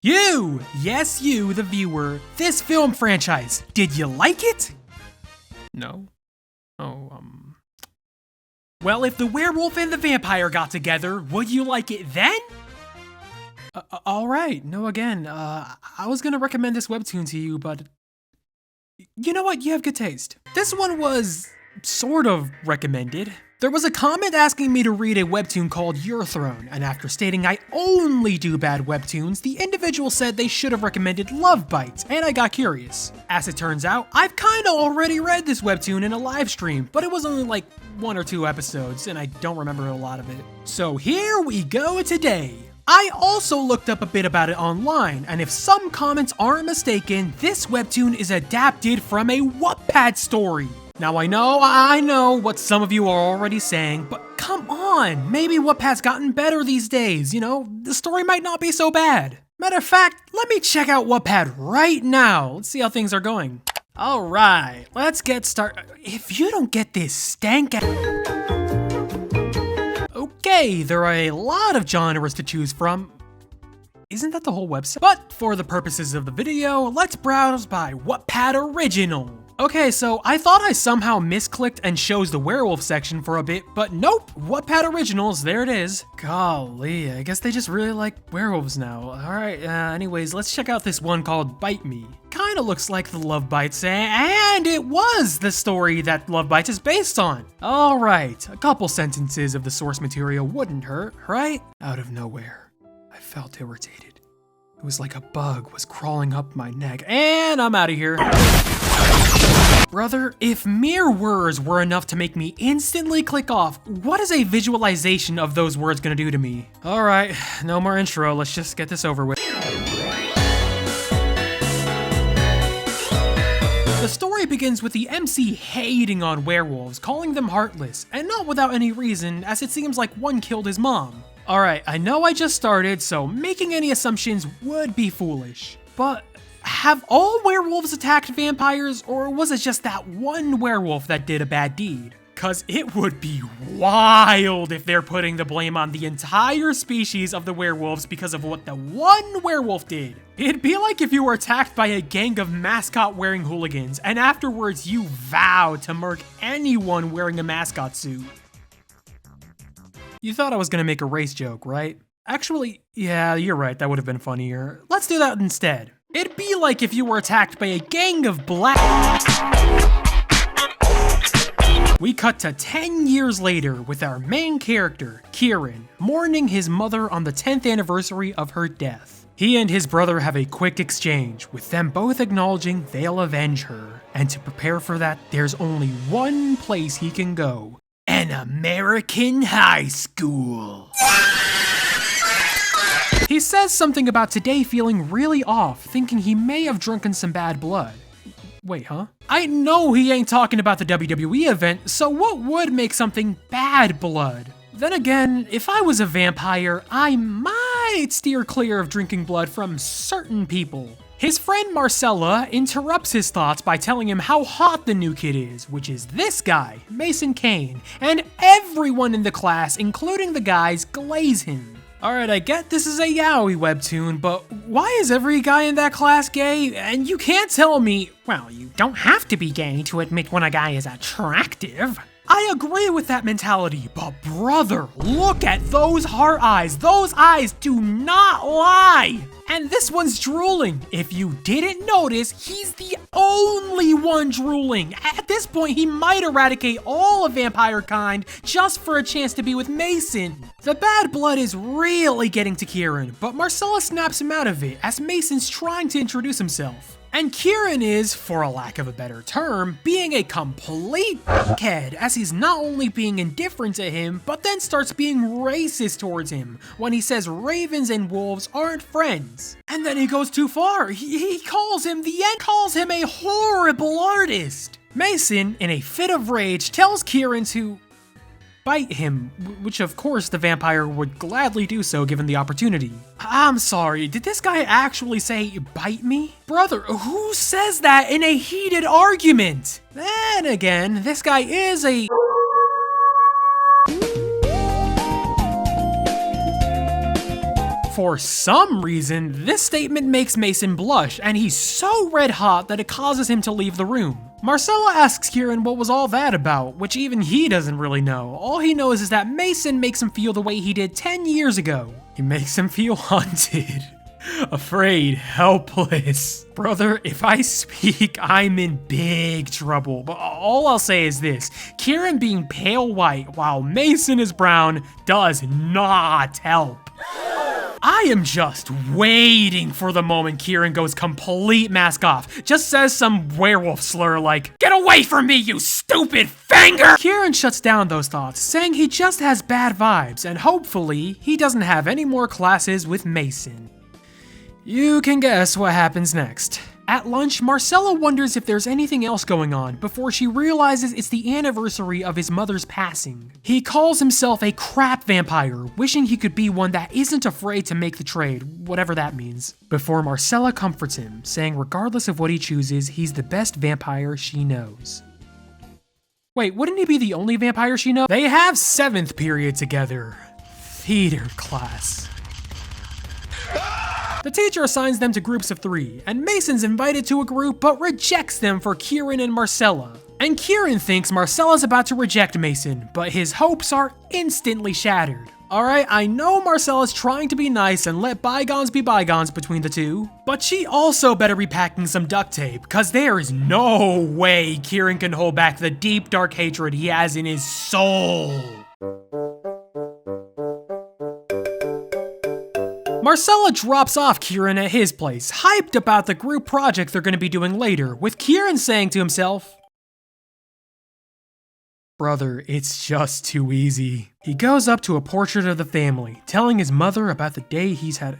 You! Yes, you, the viewer. This film franchise, did you like it? No. Well, if the werewolf and the vampire got together, would you like it then? Alright, no again, I was gonna recommend this webtoon to you, but you know what, you have good taste. This one was sort of recommended. There was a comment asking me to read a webtoon called Your Throne, and after stating I only do bad webtoons, the individual said they should have recommended Love Bites, and I got curious. As it turns out, I've kinda already read this webtoon in a live stream, but it was only like 1 or 2 episodes, and I don't remember a lot of it. So here we go today. I also looked up a bit about it online, and if some comments aren't mistaken, this webtoon is adapted from a Wattpad story. Now I know what some of you are already saying, but come on, maybe Wattpad's gotten better these days, you know? The story might not be so bad. Matter of fact, let me check out Wattpad right now. Let's see how things are going. Alright, let's get started. If you don't get this stank Okay, there are a lot of genres to choose from. Isn't that the whole website? But for the purposes of the video, let's browse by Wattpad Original. Okay, so I thought I somehow misclicked and chose the werewolf section for a bit, but nope, Wattpad Originals, there it is. Golly, I guess they just really like werewolves now. Alright, anyways, let's check out this one called Bite Me. Kinda looks like the Love Bites, and it was the story that Love Bites is based on. Alright, a couple sentences of the source material wouldn't hurt, right? Out of nowhere, I felt irritated. It was like a bug was crawling up my neck, and I'm out of here. Brother, if mere words were enough to make me instantly click off, what is a visualization of those words gonna do to me? Alright, no more intro, let's just get this over with. The story begins with the MC hating on werewolves, calling them heartless, and not without any reason, as it seems like one killed his mom. Alright, I know I just started, so making any assumptions would be foolish. But have all werewolves attacked vampires, or was it just that one werewolf that did a bad deed? Cause it would be wild if they're putting the blame on the entire species of the werewolves because of what the one werewolf did. It'd be like if you were attacked by a gang of mascot-wearing hooligans, and afterwards you vow to murk anyone wearing a mascot suit. You thought I was gonna make a race joke, right? Actually, yeah, you're right, that would have been funnier. Let's do that instead. It'd be like if you were attacked by a gang of black... We cut to 10 years later with our main character, Kieran, mourning his mother on the 10th anniversary of her death. He and his brother have a quick exchange, with them both acknowledging they'll avenge her. And to prepare for that, there's only one place he can go. An American high school. He says something about today feeling really off, thinking he may have drunken some bad blood. Wait, huh? I know he ain't talking about the WWE event, so what would make something bad blood? Then again, if I was a vampire, I might steer clear of drinking blood from certain people. His friend Marcella interrupts his thoughts by telling him how hot the new kid is, which is this guy, Mason Kane, and everyone in the class, including the guys, glaze him. Alright, I get this is a yaoi webtoon, but why is every guy in that class gay? And you can't tell me, well, you don't have to be gay to admit when a guy is attractive. I agree with that mentality, but brother, look at those heart eyes. Those eyes do not lie. And this one's drooling. If you didn't notice, he's the only one drooling. At this point, he might eradicate all of vampire kind just for a chance to be with Mason. The bad blood is really getting to Kieran, but Marcella snaps him out of it as Mason's trying to introduce himself. And Kieran is, for a lack of a better term, being a complete kid, as he's not only being indifferent to him, but then starts being racist towards him when he says ravens and wolves aren't friends. And then he goes too far. He calls him a horrible artist. Mason, in a fit of rage, tells Kieran to bite him, which of course the vampire would gladly do so given the opportunity. I'm sorry, did this guy actually say bite me? Brother, who says that in a heated argument? Then again, this guy is a... For some reason, this statement makes Mason blush, and he's so red hot that it causes him to leave the room. Marcella asks Kieran what was all that about, which even he doesn't really know. All he knows is that Mason makes him feel the way he did 10 years ago. He makes him feel haunted, afraid, helpless. Brother, if I speak, I'm in big trouble. But all I'll say is this: Kieran being pale white while Mason is brown does not help. I am just waiting for the moment Kieran goes complete mask off, just says some werewolf slur like, "Get away from me, you stupid finger!" Kieran shuts down those thoughts, saying he just has bad vibes, and hopefully he doesn't have any more classes with Mason. You can guess what happens next. At lunch, Marcella wonders if there's anything else going on before she realizes it's the anniversary of his mother's passing. He calls himself a crap vampire, wishing he could be one that isn't afraid to make the trade, whatever that means. Before Marcella comforts him, saying regardless of what he chooses, he's the best vampire she knows. Wait, wouldn't he be the only vampire she knows? They have 7th period together. Theater class. The teacher assigns them to groups of 3, and Mason's invited to a group but rejects them for Kieran and Marcella. And Kieran thinks Marcella's about to reject Mason, but his hopes are instantly shattered. Alright, I know Marcella's trying to be nice and let bygones be bygones between the two, but she also better be packing some duct tape, cause there is no way Kieran can hold back the deep dark hatred he has in his soul. Marcella drops off Kieran at his place, hyped about the group project they're going to be doing later, with Kieran saying to himself, "Brother, it's just too easy." He goes up to a portrait of the family, telling his mother about the day he's had.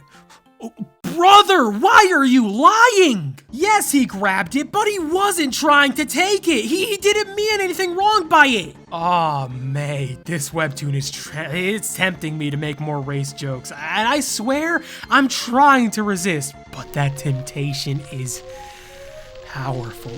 Oh, brother, why are you lying? Yes, he grabbed it, but he wasn't trying to take it. He didn't mean anything wrong by it. Aw, mate, this webtoon is it's tempting me to make more race jokes, and I swear I'm trying to resist, but that temptation is powerful.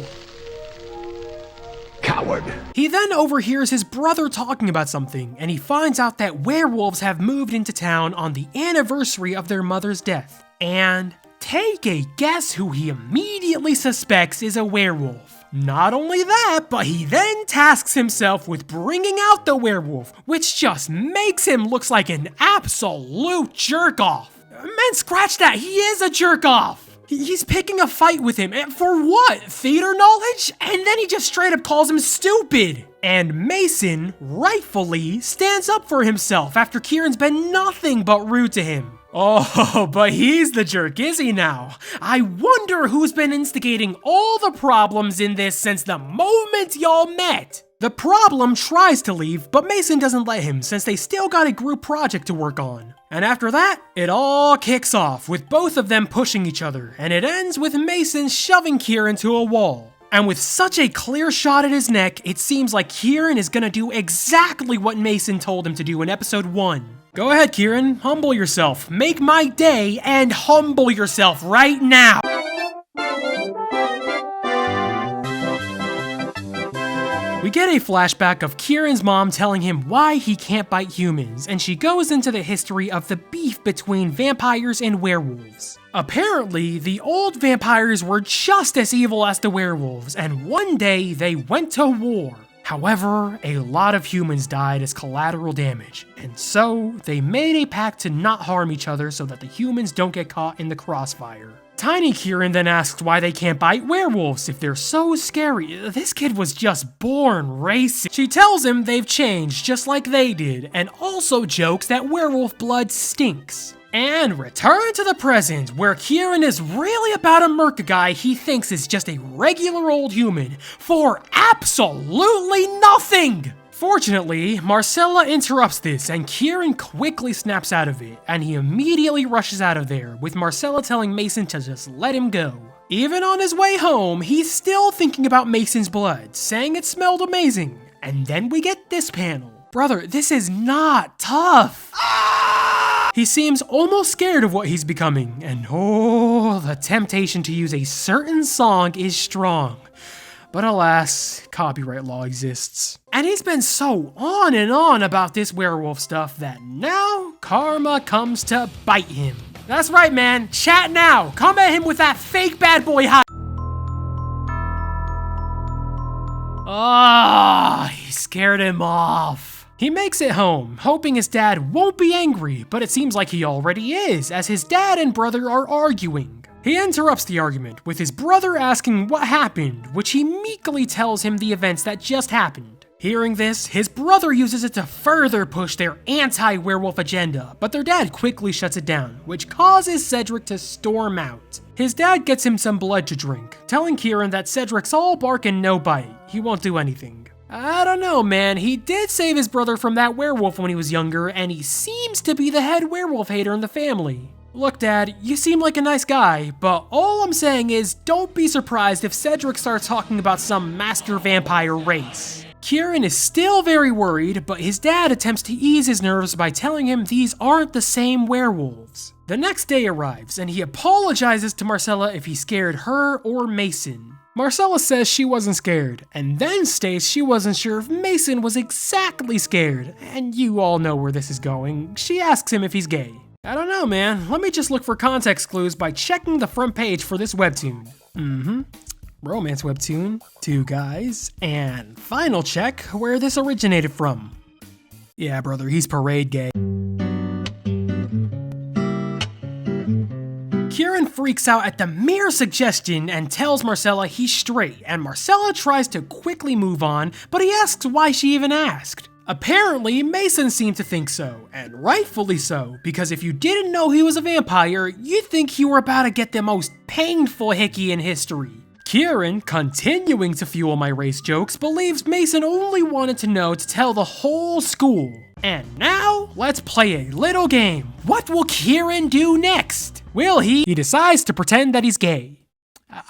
Coward. He then overhears his brother talking about something, and he finds out that werewolves have moved into town on the anniversary of their mother's death. And take a guess who he immediately suspects is a werewolf. Not only that, but he then tasks himself with bringing out the werewolf, which just makes him look like an absolute jerk-off. Man, scratch that, he is a jerk-off. He's picking a fight with him, and for what? Theater knowledge? And then he just straight up calls him stupid. And Mason, rightfully, stands up for himself after Kieran's been nothing but rude to him. Oh, but he's the jerk, is he now? I wonder who's been instigating all the problems in this since the moment y'all met. The problem tries to leave, but Mason doesn't let him since they still got a group project to work on. And after that, it all kicks off with both of them pushing each other, and it ends with Mason shoving Kieran to a wall. And with such a clear shot at his neck, it seems like Kieran is gonna do exactly what Mason told him to do in episode 1. Go ahead, Kieran, humble yourself, make my day, and humble yourself right now! We get a flashback of Kieran's mom telling him why he can't bite humans, and she goes into the history of the beef between vampires and werewolves. Apparently, the old vampires were just as evil as the werewolves, and one day they went to war. However, a lot of humans died as collateral damage, and so they made a pact to not harm each other so that the humans don't get caught in the crossfire. Tiny Kieran then asks why they can't bite werewolves if they're so scary. This kid was just born racist. She tells him they've changed just like they did, and also jokes that werewolf blood stinks. And return to the present, where Kieran is really about to murk a guy he thinks is just a regular old human for absolutely nothing! Fortunately, Marcella interrupts this, and Kieran quickly snaps out of it, and he immediately rushes out of there, with Marcella telling Mason to just let him go. Even on his way home, he's still thinking about Mason's blood, saying it smelled amazing. And then we get this panel. Brother, this is not tough. He seems almost scared of what he's becoming, and oh, the temptation to use a certain song is strong. But alas, copyright law exists. And he's been so on and on about this werewolf stuff that now karma comes to bite him. That's right, man. Chat now. Come at him with that fake bad boy hype. Ah, he scared him off. He makes it home, hoping his dad won't be angry, but it seems like he already is, as his dad and brother are arguing. He interrupts the argument with his brother asking what happened, which he meekly tells him the events that just happened. Hearing this, his brother uses it to further push their anti-werewolf agenda, but their dad quickly shuts it down, which causes Cedric to storm out. His dad gets him some blood to drink, telling Kieran that Cedric's all bark and no bite. He won't do anything. I don't know, man. He did save his brother from that werewolf when he was younger, and he seems to be the head werewolf hater in the family. Look, Dad, you seem like a nice guy, but all I'm saying is don't be surprised if Cedric starts talking about some master vampire race. Kieran is still very worried, but his dad attempts to ease his nerves by telling him these aren't the same werewolves. The next day arrives, and he apologizes to Marcella if he scared her or Mason. Marcella says she wasn't scared, and then states she wasn't sure if Mason was exactly scared, and you all know where this is going. She asks him if he's gay. I don't know, man. Let me just look for context clues by checking the front page for this webtoon. Romance webtoon, 2 guys, and final check where this originated from. Yeah, brother, he's parade gay. Kieran freaks out at the mere suggestion and tells Marcella he's straight, and Marcella tries to quickly move on, but he asks why she even asked. Apparently, Mason seemed to think so, and rightfully so, because if you didn't know he was a vampire, you'd think you were about to get the most painful hickey in history. Kieran, continuing to fuel my race jokes, believes Mason only wanted to know to tell the whole school. And now, let's play a little game. What will Kieran do next? Will he? He decides to pretend that he's gay.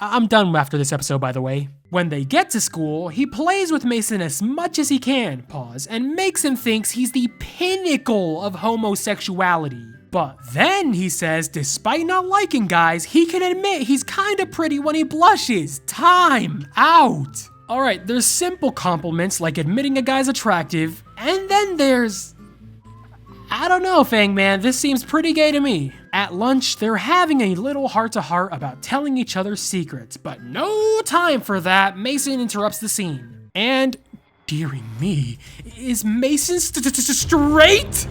I'm done after this episode, by the way. When they get to school, he plays with Mason as much as he can, and makes him think he's the pinnacle of homosexuality. But then he says, despite not liking guys, he can admit he's kinda pretty when he blushes. Time out. Alright, there's simple compliments like admitting a guy's attractive, and then there's... I don't know, Fang Man, this seems pretty gay to me. At lunch, they're having a little heart-to-heart about telling each other secrets, but no time for that. Mason interrupts the scene. And, dearie me, is Mason straight?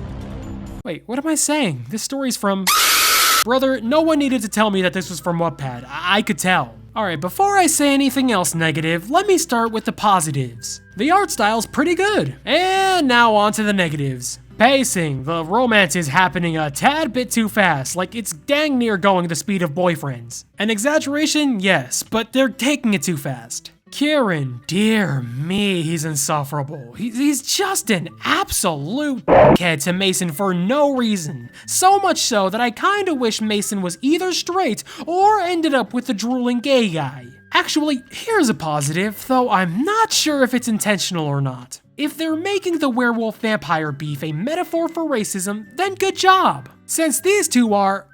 Wait, what am I saying? This story's from... Brother, no one needed to tell me that this was from Wattpad. I could tell. Alright, before I say anything else negative, let me start with the positives. The art style's pretty good. And now on to the negatives. Pacing. The romance is happening a tad bit too fast, like it's dang near going the speed of Boyfriends. An exaggeration? Yes, but they're taking it too fast. Kieran, dear me, he's insufferable. He's just an absolute dickhead to Mason for no reason. So much so that I kinda wish Mason was either straight or ended up with the drooling gay guy. Actually, here's a positive, though I'm not sure if it's intentional or not. If they're making the werewolf-vampire beef a metaphor for racism, then good job. Since these two are,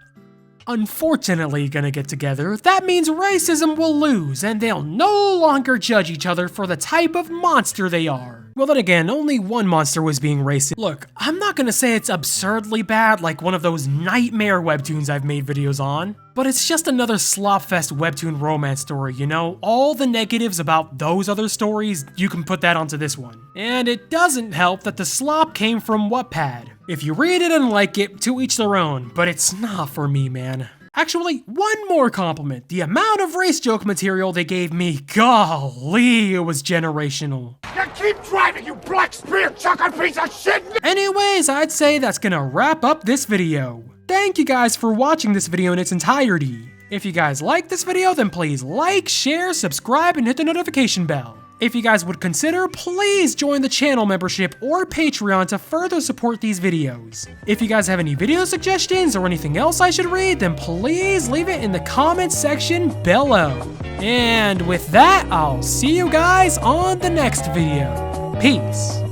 unfortunately, gonna get together, that means racism will lose and they'll no longer judge each other for the type of monster they are. Well, then again, only one monster was being racist. Look, I'm not gonna say it's absurdly bad like one of those nightmare webtoons I've made videos on, but it's just another slopfest webtoon romance story, you know? All the negatives about those other stories, you can put that onto this one. And it doesn't help that the slop came from Wattpad. If you read it and like it, to each their own, but it's not for me, man. Actually, one more compliment. The amount of race joke material they gave me, golly, it was generational. Now keep driving, you black spear chucker piece of shit! Anyways, I'd say that's gonna wrap up this video. Thank you guys for watching this video in its entirety. If you guys like this video, then please like, share, subscribe, and hit the notification bell. If you guys would consider, please join the channel membership or Patreon to further support these videos. If you guys have any video suggestions or anything else I should read, then please leave it in the comments section below. And with that, I'll see you guys on the next video. Peace.